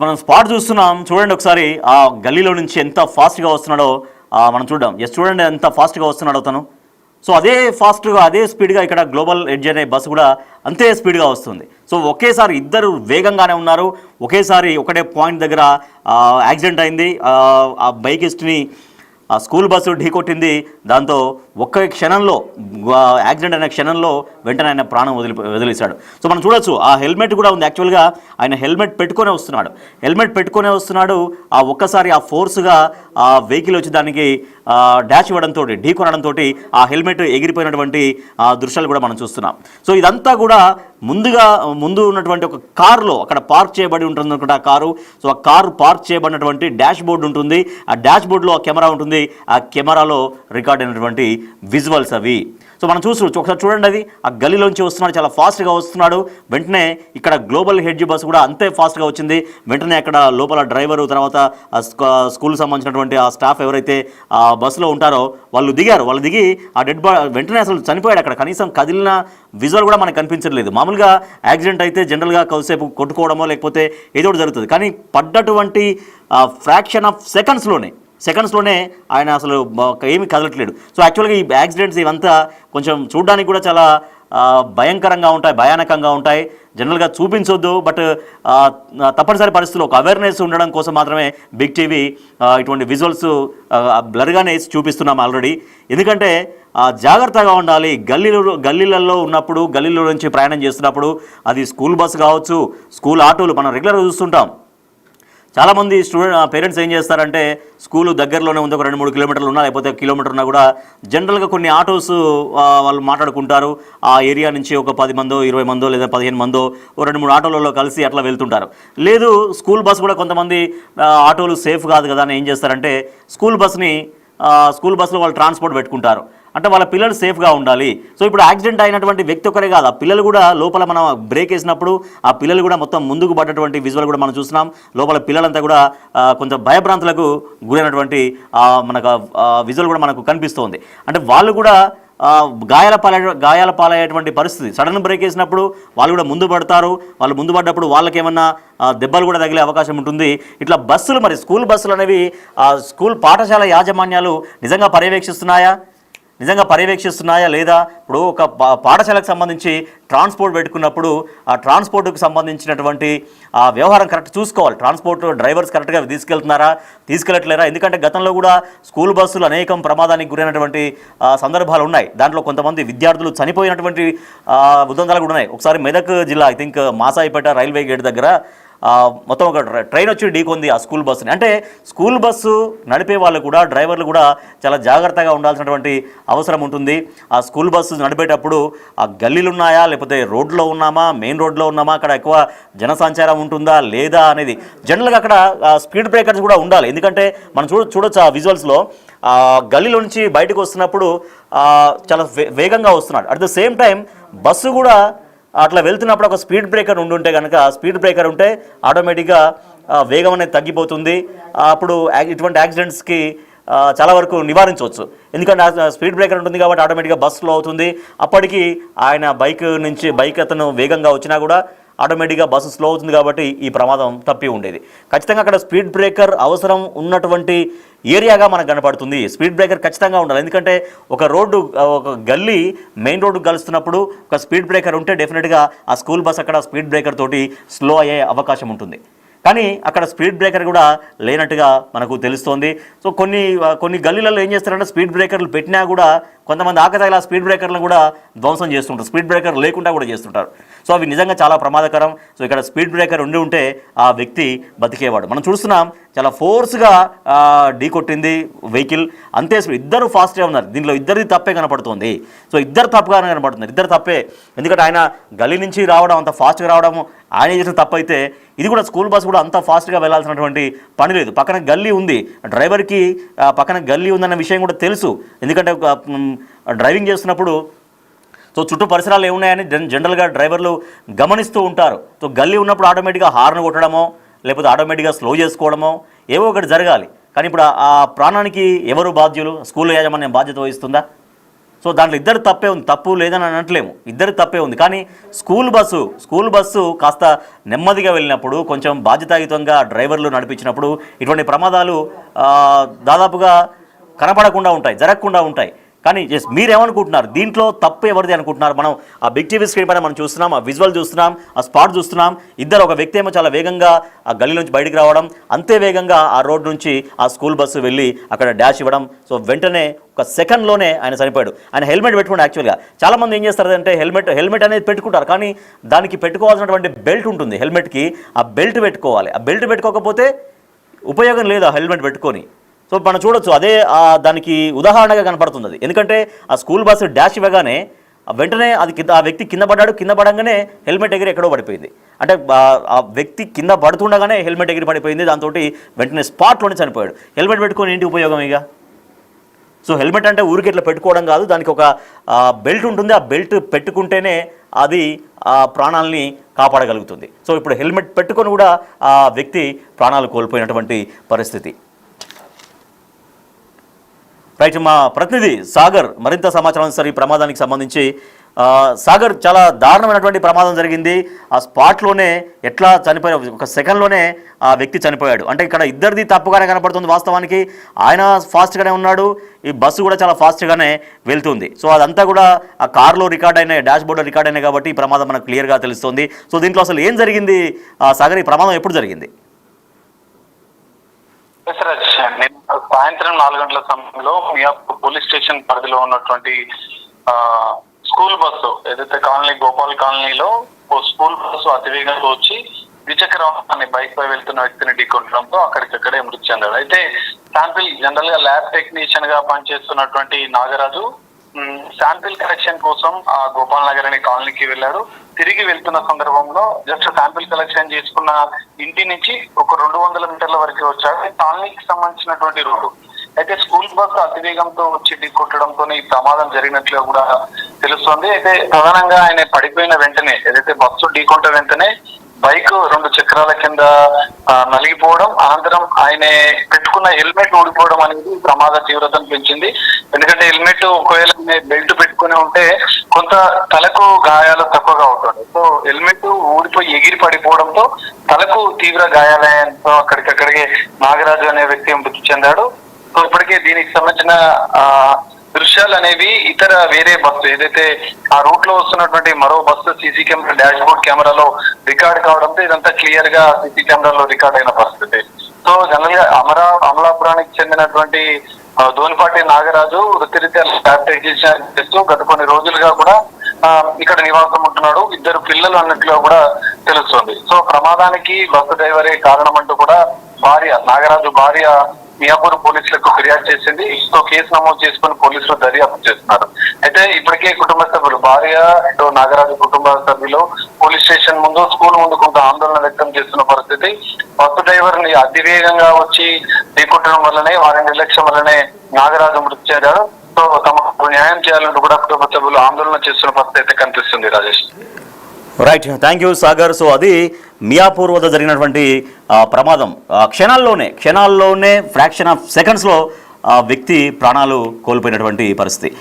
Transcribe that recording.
మనం స్పాట్ చూస్తున్నాం, చూడండి ఒకసారి ఆ గల్లీలో నుంచి ఎంత ఫాస్ట్గా వస్తున్నాడో మనం చూద్దాం. చూడండి ఎంత ఫాస్ట్గా వస్తున్నాడో తను. సో అదే ఫాస్ట్గా అదే స్పీడ్గా ఇక్కడ గ్లోబల్ ఎడ్జ్ అనే బస్సు కూడా అంతే స్పీడ్గా వస్తుంది. సో ఒకేసారి ఇద్దరు వేగంగానే ఉన్నారు. ఒకేసారి ఒకటే పాయింట్ దగ్గర యాక్సిడెంట్ అయింది. ఆ బైకిస్ట్ని స్కూల్ బస్సు ఢీకొట్టింది. దాంతో ఒక్క క్షణంలో యాక్సిడెంట్ అయిన క్షణంలో వెంటనే ఆయన ప్రాణం వదిలేశాడు. సో మనం చూడొచ్చు ఆ హెల్మెట్ కూడా ఉంది. యాక్చువల్గా ఆయన హెల్మెట్ పెట్టుకునే వస్తున్నాడు. ఆ ఒక్కసారి ఆ ఫోర్స్గా ఆ వెహికల్ వచ్చి దానికి డాష్ ఇవ్వడంతో ఢీకొనడంతో ఆ హెల్మెట్ ఎగిరిపోయినటువంటి దృశ్యాలు కూడా మనం చూస్తున్నాం. సో ఇదంతా కూడా ముందు ఉన్నటువంటి ఒక కారులో అక్కడ పార్క్ చేయబడి ఉంటుంది అనుకుంటే ఆ కారు. సో ఆ కారు పార్క్ చేయబడినటువంటి డాష్ బోర్డు ఉంటుంది. ఆ డాష్ బోర్డులో ఆ కెమెరా ఉంటుంది. ఆ కెమెరాలో రికార్డ్ అయినటువంటి విజువల్స్ అవి. సో మనం ఒకసారి చూడండి, అది ఆ గల్లీలోంచి వస్తున్నాడు, చాలా ఫాస్ట్గా వస్తున్నాడు. వెంటనే ఇక్కడ గ్లోబల్ హెడ్జ్ బస్సు కూడా అంతే ఫాస్ట్గా వచ్చింది. వెంటనే అక్కడ లోపల డ్రైవరు, తర్వాత స్కూల్కి సంబంధించినటువంటి ఆ స్టాఫ్ ఎవరైతే ఆ బస్సులో ఉంటారో వాళ్ళు దిగారు. వాళ్ళు దిగి ఆ డెడ్ బాడీ వెంటనే అసలు చనిపోయాడు. అక్కడ కనీసం కదిలిన విజువల్ కూడా మనకు కనిపించట్లేదు. మామూలుగా యాక్సిడెంట్ అయితే జనరల్గా కొద్దిసేపు కొట్టుకోవడమో లేకపోతే ఏదో ఒకటి జరుగుతుంది. కానీ పడ్డటువంటి ఫ్రాక్షన్ ఆఫ్ సెకండ్స్లోనే ఆయన అసలు ఏమీ కదలట్లేడు. సో యాక్చువల్గా ఈ యాక్సిడెంట్స్ ఇవంతా కొంచెం చూడడానికి కూడా చాలా భయానకంగా ఉంటాయి. జనరల్గా చూపించొద్దు, బట్ తప్పనిసరి పరిస్థితుల్లో ఒక అవేర్నెస్ ఉండడం కోసం మాత్రమే బిగ్ టీవీ ఇటువంటి విజువల్స్ బ్లర్గానే చూపిస్తున్నాం ఆల్రెడీ. ఎందుకంటే జాగ్రత్తగా ఉండాలి. గల్లీలలో ఉన్నప్పుడు, గల్లీలో నుంచి ప్రయాణం చేస్తున్నప్పుడు, అది స్కూల్ బస్సు కావచ్చు, స్కూల్ ఆటోలు మనం రెగ్యులర్గా చూస్తుంటాం. చాలామంది పేరెంట్స్ ఏం చేస్తారంటే స్కూలు దగ్గరలోనే ఉంది, ఒక 2-3 కిలోమీటర్లు ఉన్నా లేకపోతే కిలోమీటర్ ఉన్నా కూడా జనరల్గా కొన్ని ఆటోస్ వాళ్ళు మాట్లాడుకుంటారు. ఆ ఏరియా నుంచి ఒక 10 మందో 20 మందో లేదా 15 మందో 2-3 ఆటోలలో కలిసి అట్లా వెళ్తుంటారు. లేదు స్కూల్ బస్ కూడా కొంతమంది ఆటోలు సేఫ్ కాదు కదా అని ఏం చేస్తారంటే స్కూల్ బస్సులో వాళ్ళు ట్రాన్స్పోర్ట్ పెట్టుకుంటారు. అంటే వాళ్ళ పిల్లలు సేఫ్గా ఉండాలి. సో ఇప్పుడు యాక్సిడెంట్ అయినటువంటి వ్యక్తి ఒకరే కాదు, ఆ పిల్లలు కూడా లోపల మనం బ్రేక్ వేసినప్పుడు ఆ పిల్లలు కూడా మొత్తం ముందుకు పడ్డటువంటి విజువల్ కూడా మనం చూస్తున్నాం. లోపల పిల్లలంతా కూడా కొంచెం భయభ్రాంతులకు గురైనటువంటి మనకు విజువల్ కూడా మనకు కనిపిస్తోంది. అంటే వాళ్ళు కూడా గాయాల పాలయ్యేటువంటి పరిస్థితి. సడన్ బ్రేక్ వేసినప్పుడు వాళ్ళు కూడా ముందు పడతారు. వాళ్ళు ముందు పడ్డప్పుడు వాళ్ళకేమన్నా దెబ్బలు కూడా తగిలే అవకాశం ఉంటుంది. ఇట్లా బస్సులు, మరి స్కూల్ బస్సులు అనేవి స్కూల్ పాఠశాల యాజమాన్యాలు నిజంగా పర్యవేక్షిస్తున్నాయా లేదా? ఇప్పుడు ఒక పాఠశాలకు సంబంధించి ట్రాన్స్పోర్ట్ పెట్టుకున్నప్పుడు ఆ ట్రాన్స్పోర్ట్కి సంబంధించినటువంటి ఆ వ్యవహారం కరెక్ట్ చూసుకోవాలి. ట్రాన్స్పోర్ట్ డ్రైవర్స్ కరెక్ట్గా తీసుకెళ్ళట్లేరా? ఎందుకంటే గతంలో కూడా స్కూల్ బస్సులు అనేకం ప్రమాదానికి గురైనటువంటి సందర్భాలు ఉన్నాయి. దాంట్లో కొంతమంది విద్యార్థులు చనిపోయినటువంటి ఉదంతాలు కూడా ఉన్నాయి. ఒకసారి మెదక్ జిల్లా, I think Masaipet railway gate దగ్గర మొత్తం ఒక ట్రైన్ వచ్చి ఢీకొంది ఆ స్కూల్ బస్సుని. అంటే స్కూల్ బస్సు నడిపే వాళ్ళు కూడా, డ్రైవర్లు కూడా చాలా జాగ్రత్తగా ఉండాల్సినటువంటి అవసరం ఉంటుంది. ఆ స్కూల్ బస్సు నడిపేటప్పుడు ఆ గల్లీలు ఉన్నాయా లేకపోతే రోడ్లో ఉన్నామా, మెయిన్ రోడ్లో ఉన్నామా, అక్కడ ఎక్కువ జనసంచారం ఉంటుందా లేదా అనేది. జనరల్గా అక్కడ స్పీడ్ బ్రేకర్స్ కూడా ఉండాలి. ఎందుకంటే మనం చూడొచ్చు ఆ విజువల్స్లో గల్లీలో నుంచి బయటకు వస్తున్నప్పుడు చాలా వేగంగా వస్తున్నాడు. At the same time bus కూడా అట్లా వెళ్తున్నప్పుడు ఒక స్పీడ్ బ్రేకర్ ఉంటే కనుక, స్పీడ్ బ్రేకర్ ఉంటే ఆటోమేటిక్గా వేగం అనేది తగ్గిపోతుంది. అప్పుడు ఇటువంటి యాక్సిడెంట్స్కి చాలా వరకు నివారించవచ్చు. ఎందుకంటే స్పీడ్ బ్రేకర్ ఉంటుంది కాబట్టి ఆటోమేటిక్గా బస్ స్లో అవుతుంది. అప్పటికి ఆయన బైక్ అతను వేగంగా వచ్చినా కూడా ఆటోమేటిక్గా బస్సు స్లో అవుతుంది కాబట్టి ఈ ప్రమాదం తప్పి ఉండేది. ఖచ్చితంగా అక్కడ స్పీడ్ బ్రేకర్ అవసరం ఉన్నటువంటి ఏరియాగా మనకు కనపడుతుంది. స్పీడ్ బ్రేకర్ ఖచ్చితంగా ఉండాలి. ఎందుకంటే ఒక గల్లీ మెయిన్ రోడ్డు కలుస్తున్నప్పుడు ఒక స్పీడ్ బ్రేకర్ ఉంటే డెఫినెట్గా ఆ స్కూల్ బస్ అక్కడ స్పీడ్ బ్రేకర్ తోటి స్లో అయ్యే అవకాశం ఉంటుంది. కానీ అక్కడ స్పీడ్ బ్రేకర్ కూడా లేనట్టుగా మనకు తెలుస్తోంది. సో కొన్ని గల్లీలలో ఏం చేస్తారంటే స్పీడ్ బ్రేకర్లు పెట్టినా కూడా కొంతమంది ఆకతాయిల స్పీడ్ బ్రేకర్లను కూడా ధ్వంసం చేస్తుంటారు. స్పీడ్ బ్రేకర్ లేకుండా కూడా చేస్తుంటారు. సో అవి నిజంగా చాలా ప్రమాదకరం. సో ఇక్కడ స్పీడ్ బ్రేకర్ ఉంటే ఆ వ్యక్తి బతికేవాడు. మనం చూస్తున్నాం, చాలా ఫోర్స్గా ఢీకొట్టింది వెహికల్. అంతే ఇద్దరు ఫాస్ట్గా ఉన్నారు. దీనిలో ఇద్దరిది తప్పే కనపడుతుంది. సో ఇద్దరు తప్పుగానే కనపడుతున్నారు. ఇద్దరు తప్పే. ఎందుకంటే ఆయన గల్లీ నుంచి రావడం, అంత ఫాస్ట్గా రావడం ఆయన చేసిన తప్పు అయితే, ఇది కూడా స్కూల్ బస్ కూడా అంత ఫాస్ట్గా వెళ్ళాల్సినటువంటి పని లేదు. పక్కన గల్లీ ఉంది, డ్రైవర్కి పక్కన గల్లీ ఉందన్న విషయం కూడా తెలుసు. ఎందుకంటే డ్రైవింగ్ చేస్తున్నప్పుడు సో చుట్టూ పరిసరాలు ఏమున్నాయని జనరల్గా డ్రైవర్లు గమనిస్తూ ఉంటారు. సో గల్లీ ఉన్నప్పుడు ఆటోమేటిక్గా హార్న్ కొట్టడమో లేకపోతే ఆటోమేటిక్గా స్లో చేసుకోవడమో ఏవో ఒకటి జరగాలి. కానీ ఇప్పుడు ఆ ప్రాణానికి ఎవరు బాధ్యులు? స్కూల్ యాజమాన్యం బాధ్యత వహిస్తుందా? సో దాంట్లో ఇద్దరు తప్పే ఉంది, తప్పు లేదని అనట్లేము, ఇద్దరు తప్పే ఉంది. కానీ స్కూల్ బస్సు కాస్త నెమ్మదిగా వెళ్ళినప్పుడు, కొంచెం బాధ్యతాయుతంగా డ్రైవర్లు నడిపించినప్పుడు ఇటువంటి ప్రమాదాలు దాదాపుగా కనపడకుండా ఉంటాయి, జరగకుండా ఉంటాయి. కానీ మీరేమనుకుంటున్నారు, దీంట్లో తప్పు ఎవరిది అనుకుంటున్నారు? మనం ఆ బిగ్ టీవీ స్క్రీన్ పైన మనం చూస్తున్నాం, ఆ విజువల్ చూస్తున్నాం, ఆ స్పాట్ చూస్తున్నాం. ఒక వ్యక్తి ఏమో చాలా వేగంగా ఆ గల్లీ నుంచి బయటికి రావడం, అంతే వేగంగా ఆ రోడ్ నుంచి ఆ స్కూల్ బస్సు వెళ్ళి అక్కడ డాష్ ఇవ్వడం. సో వెంటనే ఒక సెకండ్లోనే ఆయన చనిపోయాడు. ఆయన హెల్మెట్ పెట్టుకుంటే యాక్చువల్గా చాలామంది ఏం చేస్తారంటే హెల్మెట్ అనేది పెట్టుకుంటారు, కానీ దానికి పెట్టుకోవాల్సినటువంటి బెల్ట్ ఉంటుంది. హెల్మెట్కి ఆ బెల్ట్ పెట్టుకోవాలి. ఆ బెల్ట్ పెట్టుకోకపోతే ఉపయోగం లేదు ఆ హెల్మెట్ పెట్టుకొని. సో మనం చూడొచ్చు, అదే దానికి ఉదాహరణగా కనపడుతుంది అది. ఎందుకంటే ఆ స్కూల్ బస్సు డాష్ ఇవ్వగానే వెంటనే ఆ వ్యక్తి కింద పడ్డాడు, కింద పడంగానే హెల్మెట్ ఎగిరి ఎక్కడో పడిపోయింది. అంటే ఆ వ్యక్తి కింద పడుతుండగానే హెల్మెట్ ఎగిరి పడిపోయింది, దాంతో వెంటనే స్పాట్లోనే చనిపోయాడు. హెల్మెట్ పెట్టుకొని ఏంటి ఉపయోగం ఇక? సో హెల్మెట్ అంటే ఊరికి ఇట్లా పెట్టుకోవడం కాదు, దానికి ఒక బెల్ట్ ఉంటుంది. ఆ బెల్ట్ పెట్టుకుంటేనే అది ఆ ప్రాణాలని కాపాడగలుగుతుంది. సో ఇప్పుడు హెల్మెట్ పెట్టుకొని కూడా ఆ వ్యక్తి ప్రాణాలు కోల్పోయినటువంటి పరిస్థితి. రైట్, మా ప్రతినిధి సాగర్ మరింత సమాచారం సార్ ఈ ప్రమాదానికి సంబంధించి. సాగర్, చాలా దారుణమైనటువంటి ప్రమాదం జరిగింది. ఆ స్పాట్లోనే ఎట్లా చనిపోయాడు, ఒక సెకండ్లోనే ఆ వ్యక్తి చనిపోయాడు. అంటే ఇక్కడ ఇద్దరిది తప్పుగానే కనపడుతుంది వాస్తవానికి. ఆయన ఫాస్ట్గానే ఉన్నాడు, ఈ బస్సు కూడా చాలా ఫాస్ట్గానే వెళ్తుంది. సో అదంతా కూడా ఆ కార్లో రికార్డ్ అయినాయి, డాష్ బోర్డులో రికార్డ్ అయినాయి కాబట్టి ఈ ప్రమాదం మనకు క్లియర్గా తెలుస్తుంది. సో దీంట్లో అసలు ఏం జరిగింది సాగర్, ఈ ప్రమాదం ఎప్పుడు జరిగింది? నేను సాయంత్రం 4 గంటల సమయంలో మియాపూర్ పోలీస్ స్టేషన్ పరిధిలో ఉన్నటువంటి స్కూల్ బస్సు ఏదైతే గోపాల్ కాలనీలో స్కూల్ బస్సు అతివేగంగా వచ్చి ద్విచక్ర వాహనాన్ని బైక్ పై వెళ్తున్న వ్యక్తిని ఢీకొట్టడంతో అక్కడికక్కడే మృతి చెందాడు. అయితే శాంపిల్ జనరల్ గా ల్యాబ్ టెక్నీషియన్ గా పనిచేస్తున్నటువంటి నాగరాజు శాంపిల్ కలెక్షన్ కోసం ఆ గోపాల్ నగర్ అనే కాలనీకి వెళ్ళాడు. తిరిగి వెళ్తున్న సందర్భంలో జస్ట్ శాంపిల్ కలెక్షన్ చేసుకున్న ఇంటి నుంచి ఒక 200 మీటర్ల వరకు వచ్చాడు. కాలనీకి సంబంధించినటువంటి రోడ్డు. అయితే స్కూల్ బస్సు అతివేగంతో వచ్చి ఢీకొట్టడంతో ఈ ప్రమాదం జరిగినట్లుగా కూడా తెలుస్తోంది. అయితే ప్రధానంగా ఆయన పడిపోయిన వెంటనే, ఏదైతే బస్సు ఢీకొట్ట వెంటనే బైక్ 2 చక్రాల కింద నలిగిపోవడం, అనంతరం ఆయన పెట్టుకున్న హెల్మెట్ ఊడిపోవడం అనేది ప్రమాద తీవ్రతను పెంచింది. ఎందుకంటే హెల్మెట్ ఒకవేళ బెల్ట్ పెట్టుకుని ఉంటే కొంత తలకు గాయాలు తక్కువగా ఉంటుంది. సో హెల్మెట్ ఊడిపోయి ఎగిరి పడిపోవడంతో తలకు తీవ్ర గాయాలయంతో అక్కడికక్కడికే నాగరాజు అనే వ్యక్తి మృతి చెందాడు. సో ఇప్పటికే దీనికి సంబంధించిన దృశ్యాలు అనేవి ఇతర వేరే బస్సు ఏదైతే ఆ రూట్ లో వస్తున్నటువంటి మరో bus CC camera dash board కెమెరాలో రికార్డ్ కావడంతో ఇదంతా క్లియర్ గా సీసీ కెమెరాలో రికార్డ్ అయిన పరిస్థితి. సో జనరల్ గా అమలాపురానికి చెందినటువంటి ధోనిపాటి నాగరాజు వృత్తిరీత్యా ల్యాబ్ టెక్నీషియన్ చేస్తూ గత కొన్ని రోజులుగా కూడా ఇక్కడ నివాసం ఉంటున్నాడు. 2 పిల్లలు అన్నట్లుగా కూడా తెలుస్తుంది. సో ప్రమాదానికి బస్సు డ్రైవరే కారణం అంటూ కూడా నాగరాజు భార్య మియాపూర్ పోలీసులకు ఫిర్యాదు చేసింది. సో కేసు నమోదు చేసుకుని పోలీసులు దర్యాప్తు చేస్తున్నారు. అయితే ఇప్పటికే కుటుంబ సభ్యులు భార్య నాగరాజు కుటుంబ సభ్యులు పోలీస్ స్టేషన్ ముందు స్కూల్ ముందు కొంత ఆందోళన వ్యక్తం చేస్తున్న పరిస్థితి. బస్సు డ్రైవర్ ని అతివేగంగా వచ్చి ఢీకొట్టడం వల్లనే, వారి నిర్లక్ష్యం వల్లనే నాగరాజు మృతి చెందాడు. సో తమకు న్యాయం చేయాలంటూ కూడా కుటుంబ సభ్యులు ఆందోళన చేస్తున్న పరిస్థితి అయితే కనిపిస్తుంది. Rajesh, right, thank you Sagar. So అది మియాపూర్ వద్ద జరిగినటువంటి ప్రమాదం. క్షణాల్లోనే ఫ్రాక్షన్ ఆఫ్ సెకండ్స్లో వ్యక్తి ప్రాణాలు కోల్పోయినటువంటి పరిస్థితి.